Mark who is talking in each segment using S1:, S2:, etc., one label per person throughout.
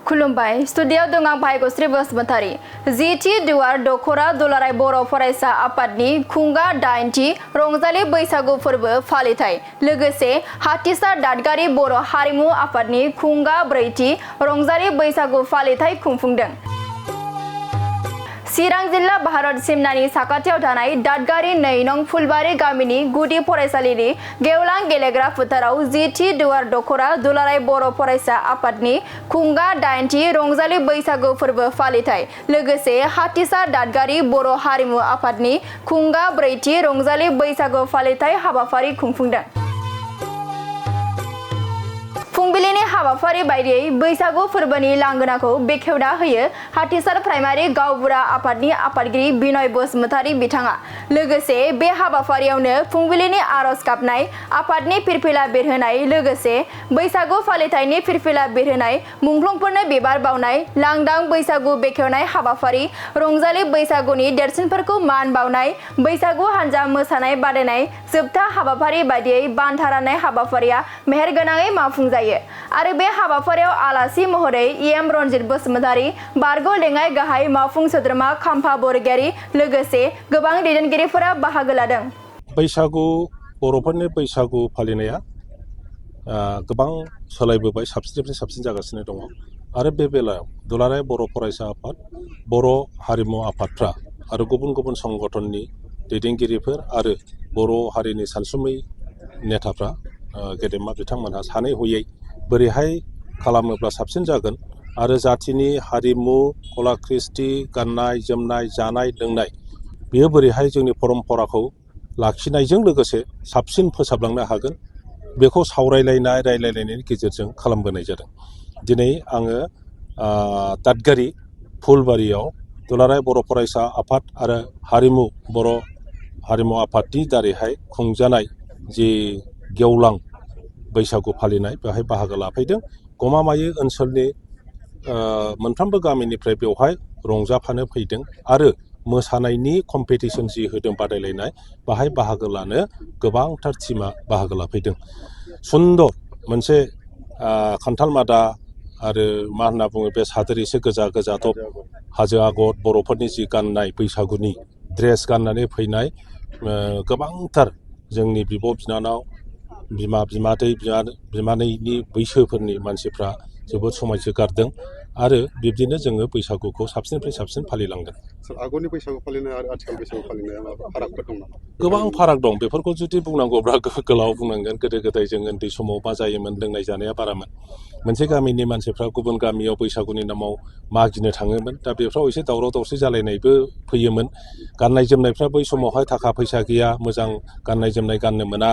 S1: खुलुमबाय स्टुडियाव दं आं भाग्यश्री बसुमतारी जिथि दुवार दख'रा दुलाराय बर' फरायसा आफादनि खुंगा 8थि रंजालि बैसागु फोरबो फालिथाय लोगोसे हाथिसा दादगारि बर' हारिमु आफादनि खुंगा 4थि रंजालि बैसागु फालिथाय खुंफुंदों। चिरां जिल्ला भारत सिमनानि साखाथियाव थानाय दादगारि 2 नं फुलबारि गामिनि गुदि फरायसालिनि गेवलां गेलेग्रा फोथाराव जिथि दुवार दख'रा दुलाराय बर' फरायसा आफादनि खुंगा 8थि रंजालि बैसागु फोरबो फालिथाय लोगोसे हाथिसा दादगारि बर' हारिमु आफादनि खुंगा 4थि रंजालि बैसागु फालिथाय हाबाफारि खुंफुंदों। फुंबिलिनि हाबाफारि बायदियै बैसागु फोरबोनि लांगोनाखौ बेखेवना होयो हाथिसार प्राइमारि गावबुरा आफादनि आफादगिरि बिनय बसुमतारी बिथाङा। लोगोसे बे हाबाफारियावनो फुंबिलिनि आरज गाबनाय आफादनि फिरफिला बिरहोनाय लोगोसे बैसागु फालिथायनि फिरफिला बिरहोनाय मुंख्लंफोरनो बिबार बावनाय लांदां बैसागु बेखेवनाय हाबाफारि रंजालि बैसागुनि देरसिनफोरखौ मान बावनाय बैसागु हानजा मोसानाय बादायनाय जोबथा हाबाफारि बायदियै बान्था राननाय हाबाफारिया मेहेरगोनाङै मावफुंजायो। आरो बे हाबाफारियाव आलासि महरै एम रनजित बसुमतारी बारग' लेङाइ गाहाय मावफुं सोद्रोमा खाम्फा बरगयारी लोगोसे गोबां दैदेनगिरिफोरा बाहागो लादों।
S2: बैसागु बर'फोरनि बैसागु फालिनाया गोबां सोलायबोबाय साबसिननिफ्राय साबसिन जागासिनो दङ आरो बे बेलायाव दुलाराय बर' फरायसा आफाद बर' हारिमु आफादफ्रा आरो गुबुन गुबुन संगठननि दैदेनगिरिफोर आरो बर' हारिनि सानसुमै नेताफ्रा गेदेमा बिथांमोनहा सानै हयै बोरैहाय खालामोब्ला साबसिन जागोन आरो जातिनि हारिमु कला कृष्टि गाननाय जोमनाय जानाय लोंनाय बेयो बोरैहाय जोंनि परम्पराखौ लाखिनायजों लोगोसे साबसिन फोसाबलांनो हागोन बेखौ सावरायलायनाय रायलायलायनायनि गेजेरजों खालामबोनाय जादों। दिनै आङो दादगारि फुलबारियाव दुलाराय बर' फरायसा आफाद आरो बर' हारिमु आफादनि दारैहाय खुंजानाय जि गेवलां बैसागु फालिनाय बेवहाय बाहागो लाफैदों। गमामायै ओनसोलनि मोनफ्रोमबो गामिनिफ्राय बेवहाय रंजाफानो फैदों आरो मोसानायनि कम्पिटिसन जि होदों बादायलायनाय बाहाय बाहागो लानो गोबांथार टिमा बाहागो लाफैदों। सुन्दर मोनसे खान्थाल मादा आरो मा होनना बुङो बे सादोर एसे गोजा गोजा दब हाजो आगर बर'फोरनि जि गाननाय बैसागुनि ड्रेस गाननानै फैनाय गोबांथार जोंनि बिब' बिनानाव बिमा बिमादै बिमानैनि बैसोफोरनि मानसिफ्रा जोबोद समायसोगारदों आरो बिब्दिनो जोङो बैसागुखौ साबसिननिफ्राय साबसिन फालिलांदों।
S3: आगोलनि बैसागु फालिनाय आरो आथिखाल बैसागु फालिनाया माबा फारागफोर दं नामा?
S2: गोबां फाराग दं। बेफोरखौ जुदि बुंनांगौब्ला गोलाव बुंनांगोन। गोदो गोदाय जों उन्दै समाव मा जायोमोन लोंनाय जानाया बारामोन। मोनसे गामिनि मानसिफ्रा गुबुन गामियाव बैसागुनि नामाव मागिनो थाङोमोन। दा बेफ्राव एसे दावराव दावसि जालायनायबो फैयोमोन। गाननाय जोमनायफ्रा बै समावहाय थाखा फैसा गैया मोजां गाननाय जोमनाय गाननो मोना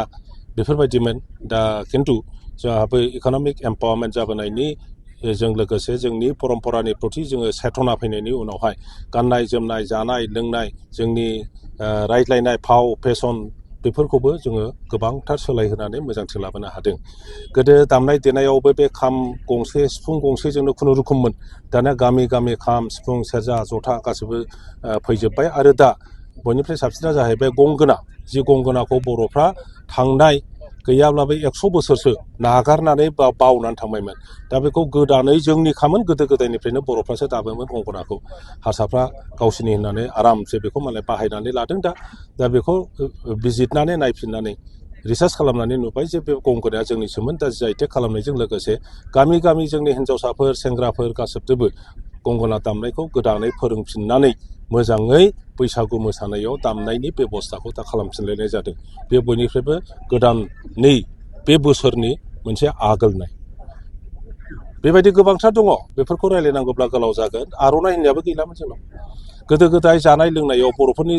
S2: बेफोरबायदिमोन। दा खिन्थु जोंहाबो इक'नमिक एम्पावारमेन्ट जाबोनायनि जों लोगोसे जोंनि परम्परानि प्रति जोङो सेथना फैनायनि उनावहाय गाननाय जोमनाय जानाय लोंनाय जोंनि रायज्लायनाय फाव फेसन बेफोरखौबो जोङो गोबांथार सोलायहोनानै मोजांथिं लाबोनो हादों। गोदो दामनाय देनायावबो बे खाम गंसे सिफुं गंसेजोंनो खुनुरुखुममोन। दाना गामि गामि खाम सिफुं सेरजा जथा गासैबो फैजोब्बाय आरो दा बयनिफ्राय साबसिना जाहैबाय गंगोना। जि गंगोनाखौ बर'फ्रा थांनाय गैयाब्लाबो 100 बोसोरसो नागारनानै बावनानै थांबायमोन। दा बेखौ गोदानै जोंनि खामोन गोदो गोदायनिफ्रायनो बर'फ्रासो दामोमोन गंगोनाखौ। हारसाफ्रा गावसिनि होननानै आरामसे बेखौ मालाय बाहायनानै लादों। दा बेखौ बिजिरनानै नायफिननानै रिसार्च खालामनानै नुबाय जे बे गंगोनाया जोंनिसोमोन। दा जि आइ टेग खालामनायजों लोगोसे गामि गामि जोंनि हिन्जावसाफोर सेंग्राफोर गासैबोबो गंगोना दामनायखौ गोदानै फोरोंफिननानै मोजाङै बैसागु मोसानायाव दामनायनि बेब'स्थाखौ दा खालामफिनलायनाय जादों। बे बयनिख्रुइबो गोदानै बे बोसोरनि मोनसे आगोलनाय। बेबायदि गोबांथार दङ। बेफोरखौ रायलायनांगौब्ला गोलाव जागोन। आर'नाइ होननायाबो गैलामोन जोंनाव। गोदो गोदाय जानाय लोंनायाव बर'फोरनि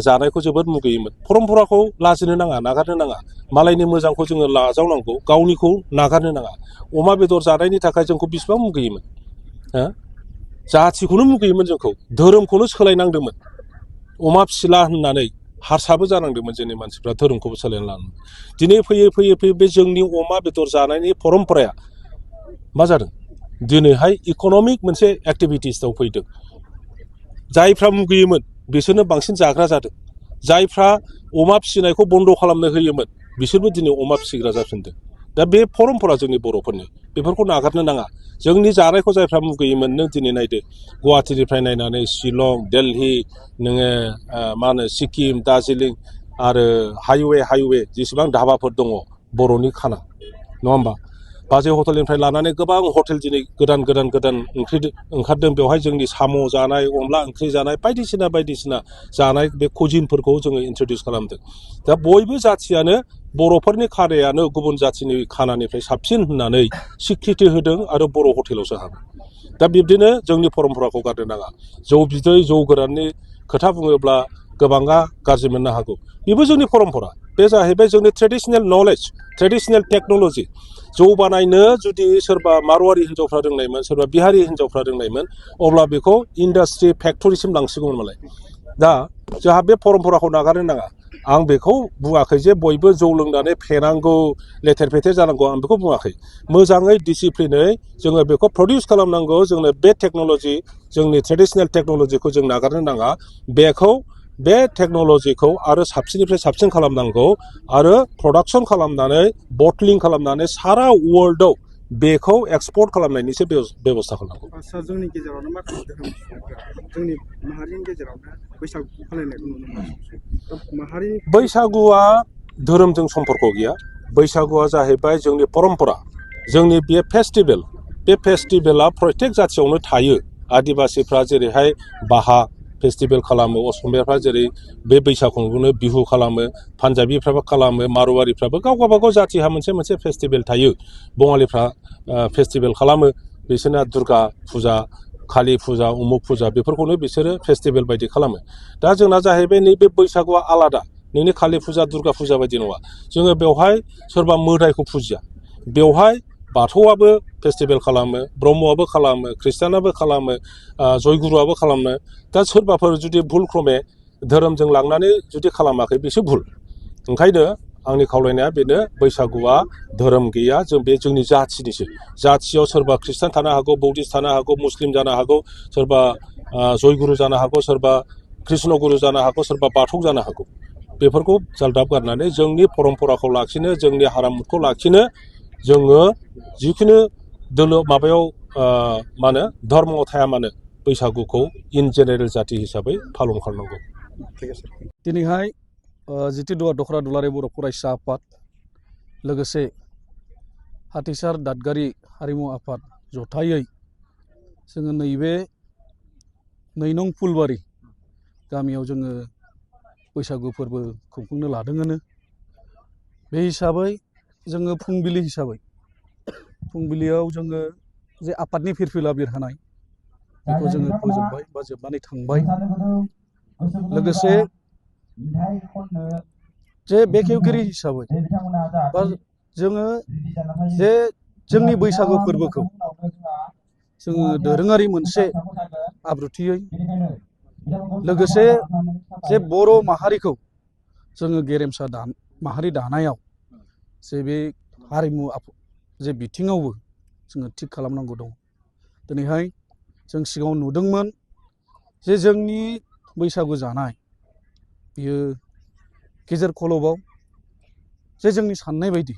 S2: जानायखौ जोबोद मुगैयोमोन। परम्पराखौ लाजिनो नाङा नागारनो नाङा। मालायनि मोजांखौ जोङो लाजावनांगौ गावनिखौ नागारनो नाङा। अमा बेदर जानायनि थाखाय जोंखौ बेसेबां मुगैयोमोन। जाथिखौनो मुगैयोमोन जोंखौ। धोरोमखौनो सोलायनांदोंमोन। अमा फिसिला होननानै हारसाबो जानांदोंमोन जोंनि मानसिफ्रा धोरोमखौबो सोलायना लानांगौ। दिनै फैयै फैयै फैयै बे जोंनि अमा बेदर जानायनि परम्पराया मा जादों दिनैहाय इक'नमिक मोनसे एक्टिभिटिसआव फैदों। जायफ्रा मुगैयोमोन बिसोरनो बांसिन जाग्रा जादों। जायफ्रा अमा फिसिनायखौ बन्द' खालामनो होयोमोन बिसोरबो दिनै अमा फिसिग्रा जाफिनदों। दा बे परम्परा जोंनि बर'फोरनि बेफोरखौ नागारनो नाङा जोंनि जानायखौ जायफ्रा मुगैयोमोन नों दिनै नायदो गुवाहाटीनिफ्राय नायनानै शिलं दिल्ली नोङो मा होनो सिक्किम दार्जिलिं आरो हाइवे जेसेबां धाबाफोर दङ बर'नि खाना नङा होमबा बाजै हटेलनिफ्राय लानानै गोबां हटेल दिनै गोदान ओंख्रि ओंखारदों बेवहाय जोंनि साम' जानाय अनला ओंख्रि जानाय बायदिसिना जानाय बे कुजिनफोरखौ जोङो इन्ट्रडिउस खालामदों दा बयबो जाथियानो बर'फोरनि खानायानो गुबुन जाथिनि खानानिफ्राय साबसिन होननानै सिक्रिति होदों आरो बर' हटेलावसो हाबो दा बिब्दिनो जोंनि परम्पराखौ गारनो नाङा जौ बिदै जौ गोराननि खोथा बुङोब्ला गोबाङा गाज्रि मोननो हागौ बेबो जोंनि परम्परा बे जाहैबाय जोंनि ट्रेडिसनेल नलेज ट्रेडिसनेल टेक्न'लजि जौ बानायनो जुदि सोरबा मारवारि हिन्जावफ्रा रोंनायमोन सोरबा बिहारि हिन्जावफ्रा रोंनायमोन अब्ला बेखौ इन्डास्ट्रि फेक्टरिसिम लांसिगौमोन मालाय दा जोंहा बे परम्पराखौ नागारनो नाङा आं बेखौ बुङाखै जे बयबो जौ लोंनानै फेनांगौ लेथेर फेथेर जानांगौ आं बेखौ बुङाखै मोजाङै डिसिप्लिनै जोङो बेखौ प्रडिउस खालामनांगौ जोंनो बे टेक्न'लजि जोंनि ट्रेडिसनेल टेक्न'लजिखौ जों नागारनो नाङा बेखौ बे टेक्न'लजिखौ आरो साबसिननिफ्राय साबसिन खालामनांगौ आरो प्रडाक्सन खालामनानै बटलिं खालामनानै सारा वर्ल्डआव बेखौ एक्सपर्ट खालामनायनिसो बेब'स्था खालामनांगौ
S4: आदसा जोंनि गेजेरावनो माखासे धोरोम सुबुंफोरा जोंनि माहारिनि गेजेरावनो बैसागु फालिनायखौ नुनो मोनो माहारिनि
S2: बैसागुआ धोरोमजों सम्पर्क गैया बैसागुआ जाहैबाय जोंनि परम्परा जोंनि बे फेस्टिभेल बे फेस्टिभेला प्रत्येक जाथियावनो थायो आदिबासिफ्रा जेरैहाय बाहा फेस्टिभेल खालामो असमियाफ्रा जेरै बे बैसागुखौनो बिहु खालामो पान्जाबिफ्राबो खालामो मारवारिफ्राबो गाव गावबागाव जाथिहा मोनसे फेस्टिभेल थायो बङालिफ्रा फेस्टिभेल खालामो बिसोरना दुर्गा फुजा कालि फुजा उमुक फुजा बेफोरखौनो बिसोरो फेस्टिभेल बायदि खालामो दा जोंना जाहैबाय नैबे बैसागुआ आलादा नोंनि कालि फुजा दुर्गा फुजा बायदि नङा जोङो बेवहाय सोरबा मोदायखौ फुजिया बेवहाय बाथौआबो फेस्टिभेल खालामो ब्रह्मआबो खालामो ख्रिस्टानाबो खालामो जयगुरुआबो खालामो दा सोरबाफोर जुदि भुल क्रमे धोरोमजों लांनानै जुदि खालामाखै बेसो भुल ओंखायनो आंनि खावलायनाया बेनो बैसागुआ धोरोम गैया जों बे जोंनि जाथिनिसो जाथियाव सोरबा ख्रिस्टान थानो हागौ बौद्धिस्ट थानो हागौ मुस्लिम जानो हागौ सोरबा जयगुरु जानो हागौ सोरबा कृष्णगुरु जानो हागौ सोरबा बाथौ जानो हागौ बेफोरखौ जालदाब गारनानै जोंनि परम्पराखौ लाखिनो जोंनि हारिमुखौ लाखिनो जोङो जिखुनु माबायाव मा होनो धर्मआव थाया मानो बैसागुखौ इन जेनेरेल जाथि हिसाबै फालन खालामनांगौ
S5: दिनैहाय जितिदुवा दख'र दुलाराय बर' फरायसा आफाद लोगोसे हाथिसार दादगारि हारिमु आफाद जथायै जोङो नैबे 2 नं फुलबारि गामियाव जोङो बैसागु फोरबो खुंफुंनो लादोंआनो बे हिसाबै जोङो फुंबिलियाव जोङो जे आफादनि फिरफिला बिरहोनाय बेखौ जोङो फोजोबबाय बा जोबनानै थांबाय लोगोसे जे बेखेवगिरि हिसाबै बा जोङो जे जोंनि बैसागु फोरबोखौ जोङो दोरोङारि मोनसे आब्रुथियै लोगोसे जे बर' माहारिखौ जोङो गेरेमसा माहारि दानायाव जे बे हारिमु जे बिथिङावबो जोङो थिग खालामनांगौ दं दिनैहाय जों सिगाङाव नुदोंमोन जे जोंनि बैसागु जानाय बियो गेजेर खलबाव जे जोंनि साननाय बायदि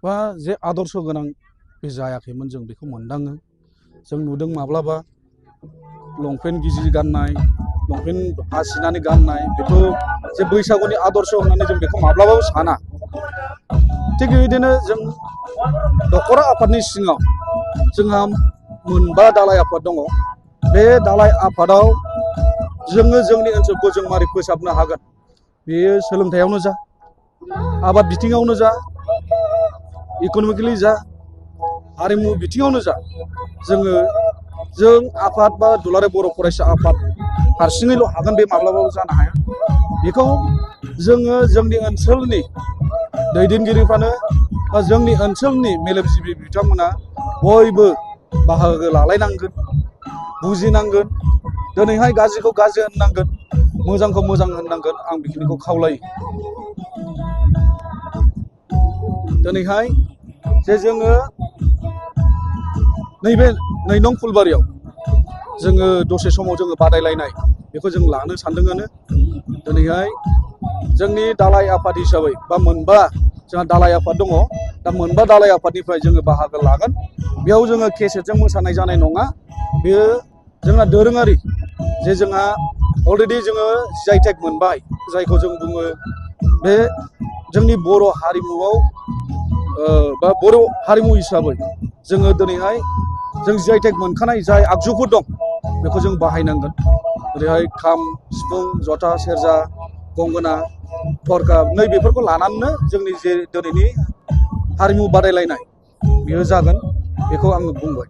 S5: बा जे आदर्श गोनां बे जायाखैमोन जों बेखौ मोनदाङो जों नुदों माब्लाबा लंपेन्ट गिजि गाननाय लंपेन्ट आसिनानै गाननाय बेथ' जे बैसागुनि आदर्श होननानै जों बेखौ माब्लाबाबो साना थिग बेबायदिनो जों दख'र आफादनि सिङाव जोंहा 9 दालाय आफाद दङ बे दालाय आफादाव जोङो जोंनि ओनसोलखौ जों मारै फोसाबनो हागोन बेयो सोलोंथायावनो जा आबाद बिथिङावनो जा इक'नमिकेलि जा हारिमु बिथिङावनो जा जों आफाद बा दुलाराय बर' फरायसा आफाद हारसिङैल' हागोन बे माब्लाबाबो जानो हाया बेखौ जोङो जोंनि ओनसोलनि दैदेनगिरिफ्रानो बा जोंनि ओनसोलनि मेलेमजिबि बिथांमोना बयबो बाहागो लालायनांगोन बुजिनांगोन दिनैहाय गाज्रिखौ गाज्रि होननांगोन मोजांखौ मोजां होननांगोन आं बेखिनिखौ खावलायो दिनैहाय जे जोङो नैबे 2 नं फुलबारियाव जोङो दसे समाव जोङो बादायलायनाय बेखौ जों लानो सानदोंआनो दिनैहाय जोंनि दालाय आफाद हिसाबै बा 9 जोंहा दालाय आफाद दङ दा मोनबा दालाय आफादनिफ्राय जोङो बाहागो लागोन बेयाव जोङो केसेटजों मोसानाय जानाय नङा बेयो जोंना दोरोङारि जे जोंहा अलरेडि जोङो जि आइ टेग मोनबाय जायखौ जों बुङो बे जोंनि बर' हारिमुआव बा बर' हारिमु हिसाबै जोङो दिनैहाय जों जि आइ टेग मोनखानाय जाय आगजुफोर दं बेखौ जों बाहायनांगोन ओरैहाय खाम सिफुं जथा सेरजा गंगोना थरखा नै बेफोरखौ लानानैनो जोंनि जे दिनैनि हारिमु बादायलायनाय बेयो जागोन बेखौ आङो बुंबाय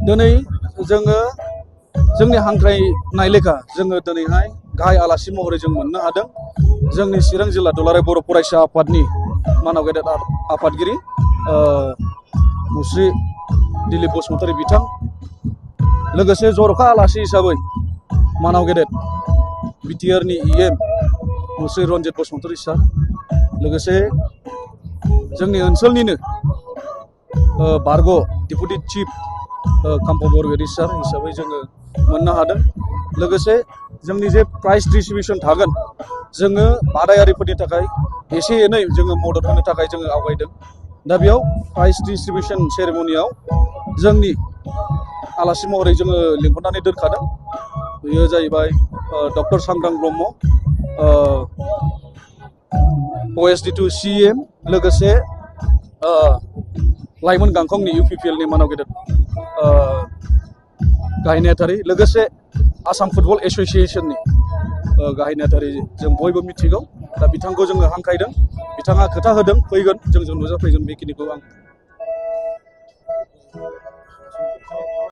S5: दिनै जोङो जोंनि हांख्रायनाय लेखा जोङो दिनैहाय गाहाय आलासि महरै जों मोननो हादों जोंनि चिरां जिल्ला दुलाराय बर' फरायसा आफादनि मानाव गेदेर आफादगिरि मुस्रि दिलीप बसुमतारी बिथां लोगोसे जर'खा आलासि हिसाबै मानाव गेदेर बिटिआरनि EM मुस्रि रन्जित बसुमतारी सार लोगोसे जोंनि ओनसोलनिनो बारग' डेपुटि चिफ काम्प बरगयारि सार हिसाबै जोङो मोननो हादों लोगोसे जोंनि जे प्राइज डिस्ट्रिबिउसन थागोन जोङो बादायारिफोरनि थाखाय एसे एनै जोङो मदद होनो थाखाय जोङो आवगायदों दा बेयाव प्राइज डिस्ट्रिबिउसन सेरेमनियाव जोंनि आलासि महरै जोङो लिंहरनानै दोनखादों बेयो जाहैबाय डक्टर सांग्रां ब्रह्म OSD2 CEM लोगोसे लाइमोन गांखंनि UPPLनि मानाव गेदेर गाहाय नेहाथारि लोगोसे आसाम फुटबल एस'सिएशननि गाहाय नेहाथारि जों बयबो मिथिगौ दा बिथांखौ जोङो हांख्रायदों बिथाङा खोथा होदों फैगोन जोंजों नुजाफैगोन बेखिनिखौ आं